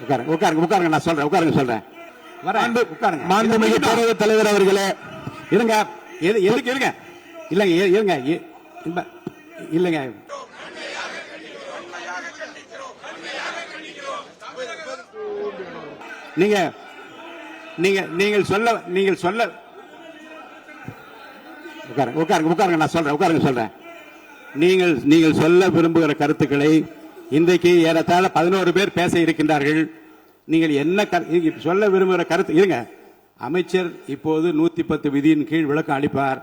உட்காருங்க உட்காருங்க உட்காருங்க, நான் சொல்றேன், உட்காருங்க சொல்றேன். உட்காருங்க. மாண்புமிகு பேரவைத் தலைவர் அவர்களே, இருங்க. எதுக்கு இருங்க? இல்லங்க இருங்க, இல்லங்க. நீங்க நீங்க நீங்கள் சொல்ல உட்காருங்க உட்காருங்க உட்காருங்க, நான் சொல்றேன், உட்காருங்க சொல்றேன். நீங்கள் சொல்ல விரும்புகிற கருத்துக்களை இன்றைக்கு ஏறத்தாழ 11 பேர் பேச இருக்கின்றார்கள். நீங்கள் என்ன சொல்ல விரும்புகிற கருத்து இருங்க. அமைச்சர் இப்போது 110 விதியின் கீழ் விளக்கம் அளிப்பார்.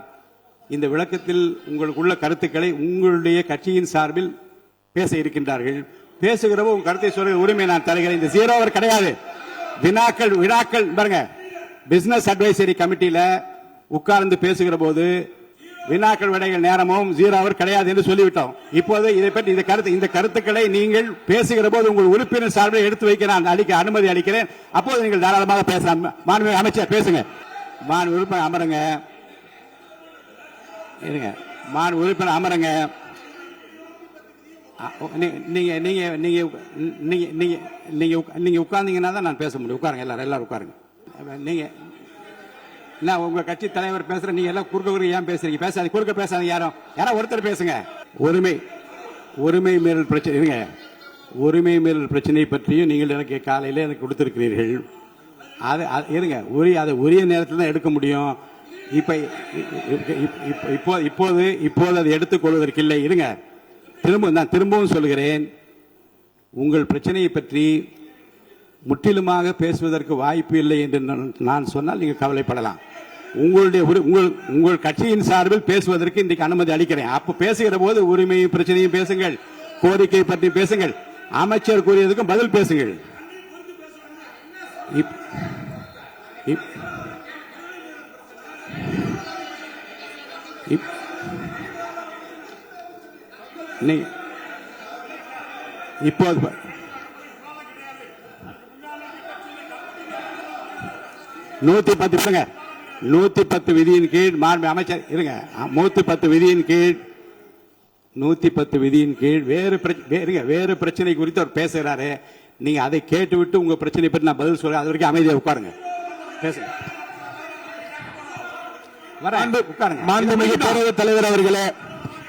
இந்த விளக்கத்தில் உங்களுக்குள்ள கருத்துக்களை உங்களுடைய கட்சியின் சார்பில் பேச இருக்கின்றார்கள். பேசுகிறப்போ உங்க கருத்தை சொல்ற உரிமை நான் தருகிறேன். இந்த 0 அவர் கிடையாது. வினாக்கள் பாருங்க, பிசினஸ் அட்வைசரி கமிட்டியில உட்கார்ந்து பேசுகிற போது வினாக்கள் விடைகள் நேரமும் 0 அவர் கிடையாது என்று சொல்லிவிட்டோம். இப்போது இதை பற்றி இந்த கருத்துக்களை நீங்கள் பேசுகிற போது உங்கள் உறுப்பினர் சார்பில் எடுத்து வைக்க நான் அனுமதி அளிக்கிறேன். அப்போது நீங்கள் தாராளமாக பேசலாம். மாண்புமிகு அமைச்சர் பேசுங்க. மாண்பு உறுப்பினர் அமருங்க. இருங்க, மாண்பு உறுப்பினர் அமருங்க. நீங்க உட்கார்ந்தீங்கன்னா தான் நான் பேச முடியும். உட்காருங்க, எல்லாரும் உட்காருங்க. நீங்க உங்க கட்சி தலைவர் பேசுற, நீங்க எல்லாம் குறுக்க ஏன் பேசுறீங்க? பேசாது, குறுக்க பேசாதீங்க. யாரும் ஒருத்தர் பேசுங்க. உரிமை மீறல் பிரச்சனை இருங்க. உரிமை மீறல் பிரச்சனை பற்றியும் நீங்கள் எனக்கு காலையில எனக்கு கொடுத்திருக்கிறீர்கள். இருங்க, அதை உரிய நேரத்தில் தான் எடுக்க முடியும். இப்போது அதை எடுத்துக் கொள்வதற்கு இல்லை. இருங்க, நான் திரும்பவும் சொல்கிறேன், உங்கள் பிரச்சனையை பற்றி முற்றிலுமாக பேசுவதற்கு வாய்ப்பு இல்லை என்று நான் சொன்னால் நீங்கள் கவலைப்படலாம். உங்கள் கட்சியின் சார்பில் பேசுவதற்கு இன்றைக்கு அனுமதி அளிக்கிறேன். அப்ப பேசுகிற போது உரிமையும் பிரச்சனையும் பேசுங்கள், கோரிக்கை பற்றி பேசுங்கள், அமைச்சர் கூறியதுக்கும் பதில் பேசுங்கள். இப்போது 110 விதியின் கீழ் மாண்பு அமைச்சர் இருங்க. 110 விதியின் கீழ் வேறு பிரச்சனை குறித்து அவர் பேசுகிறாரு. நீங்க அதை கேட்டுவிட்டு உங்க பிரச்சனை பற்றி நான் பதில் சொல்றேன். அது வரைக்கும் அமைதியாக உட்காருங்க. பேசுங்க. மாண்புமிகு பேரவைத் தலைவர் அவர்களே,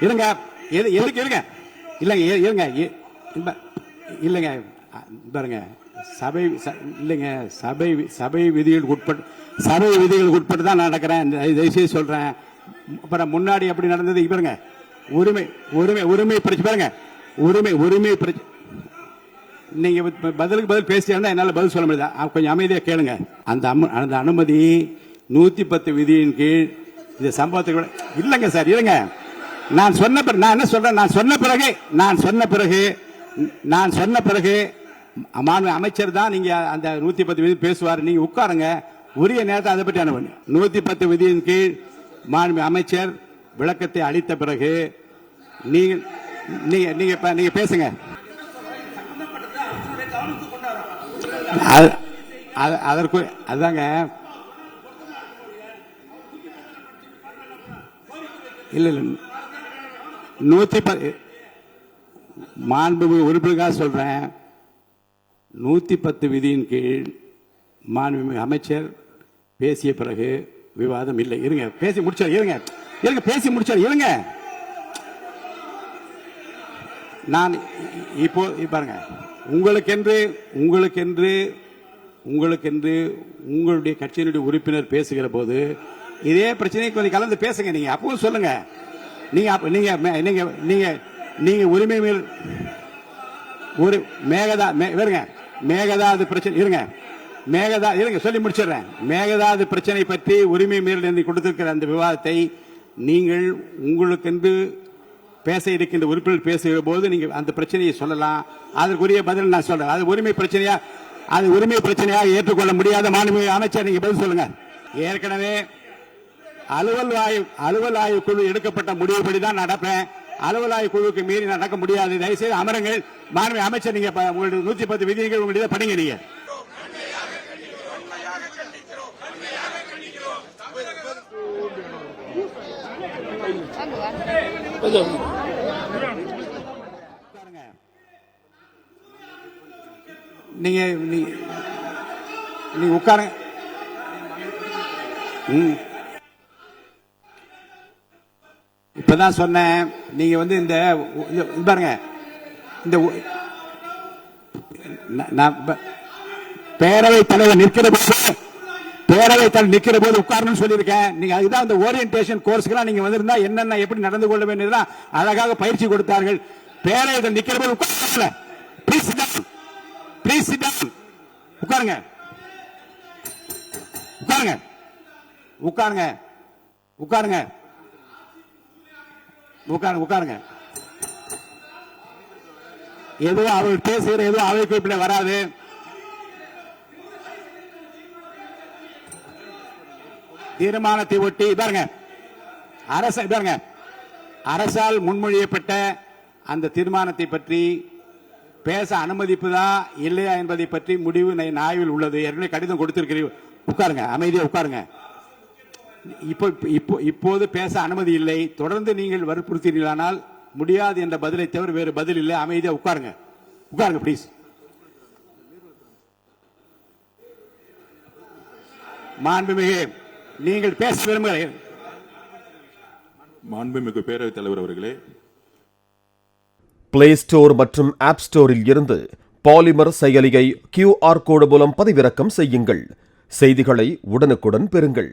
இருங்க. எதுக்கு இருங்க? இல்லங்க இல்லங்க பாருங்க, சபை விதிகளுக்கு உட்பட்டு தான் நடக்கிறேன். தயவுசெய்து சொல்றேன். அப்புறம் முன்னாடி அப்படி நடந்தது. பாருங்க, உரிமை பிரச்சனை பாருங்க, உரிமை பிரச்சனை. நீங்க பதிலுக்கு பதில் பேசியா என்னால பதில் சொல்ல முடியாது. கொஞ்சம் அமைதியா கேளுங்க. அந்த அனுமதி 110 விதியின் கீழ் இந்த சம்பவத்துக்கு இல்லங்க சார். இருங்க, நான் என்ன சொல்றேன், நான் சொன்ன பிறகு அமைச்சர் தான் நீங்க அந்த 110 விதி பேசுவார். நீங்க உட்காருங்க, உரிய நேரத்தை அதை பற்றி அனுமதி. 110 விதியின் கீழ் மாண்பு அமைச்சர் விளக்கத்தை அளித்த பிறகு நீங்க பேசுங்க. அதற்கு அதுதாங்க. இல்ல 110 மாண்பு உறுப்பினருக்காக சொல்றேன். 110 விதியின் கீழ் மாண்புமிகு அமைச்சர் பேசிய பிறகு விவாதம் இல்லை. இருங்க, பேசி முடிச்சார். பேசி முடிச்சார். இருங்க, நான் இப்போ பாருங்க, உங்களுக்கென்று உங்களுடைய கட்சியினுடைய உறுப்பினர் பேசுகிற போது இதே பிரச்சனையை கொஞ்சம் கலந்து பேசுங்க. நீங்க அப்பவும் சொல்லுங்க. நீங்க உரிமை மேல் ஒரு மேகதாது பிரச்சனை இருங்க சொல்லி முடிச்சிடுறேன். மேகதாது பிரச்சனை பற்றி உரிமை மீறல் கொடுத்திருக்கிற அந்த விவாதத்தை நீங்கள் உங்களுக்கென்று பேச இருக்கின்ற உறுப்பினர் பேசுகிற போது நீங்க அந்த பிரச்சனையை சொல்லலாம். அதற்குரிய பதில் நான் சொல்றேன். அது உரிமை பிரச்சனையாக ஏற்றுக்கொள்ள முடியாத மாண்புமிகு அமைச்சர், நீங்க பதில் சொல்லுங்க. ஏற்கனவே அலுவல் ஆய்வு குழு எடுக்கப்பட்ட முடிவுபடி தான் நடப்பேன். அலுவல் ஆய்வு குழுவுக்கு மீறி நடக்க முடியாது. தயவுசெய்து அமருங்கள். மாண்புமிகு அமைச்சர், நீங்க உங்களுடைய 110 விதிகள் உங்களுடைய படிங்க. நீங்க நீங்க நீங்க உட்காருங்க. இப்பதான் சொன்னேன். நீங்க வந்து இந்த பாருங்க, இந்த பேரவைத் தலைவர் நிற்கிற போது உட்காரணும்னு சொல்லியிருக்கேன். நீங்க அதுதான் அந்த ஓரியன்டேஷன் கோர்ஸ்க்கு நீங்க வந்திருந்தா என்னென்ன எப்படி நடந்து கொள்ள வேண்டியதுதான் அழகாக பயிற்சி கொடுத்தார்கள். பேரவையில் நிற்கிற போது உட்கார்ல, ப்ளீஸ் சிட் டவுன், உட்காருங்க உட்காருங்க உட்காருங்க உட்காருங்க உட்காருங்க உட்காருங்க. எதுவும் அவர்கள் பேசுகிற எதுவும் அவை குறிப்பில் வராது. தீர்மானத்தை ஒட்டி பாருங்க, அரசால் முன்மொழியப்பட்ட அந்த தீர்மானத்தை பற்றி பேச அனுமதிப்புதா இல்லையா என்பதை பற்றி முடிவு ஆய்வில் உள்ளது. ஏற்கனவே கடிதம் கொடுத்திருக்கிறீர்கள். உட்காருங்க, அமைதியா உட்காருங்க. இப்போது பேச அனுமதி இல்லை. தொடர்ந்து நீங்கள் வற்புறுத்தீர்களானால் முடியாது என்ற பதிலை தவிர வேறு பதில் இல்லை. அமைதியா உட்காருங்க, உட்காருங்க ப்ளீஸ். மாண்புமிகு நீங்கள் பேச விரும்புகிறேன். மாண்புமிகு பேரவைத் தலைவர் அவர்களே, பிளே ஸ்டோர் மற்றும் ஆப் ஸ்டோரில் இருந்து பாலிமர் செயலியை QR கோடு மூலம் பதிவிறக்கம் செய்யுங்கள். செய்திகளை உடனுக்குடன் பெறுங்கள்.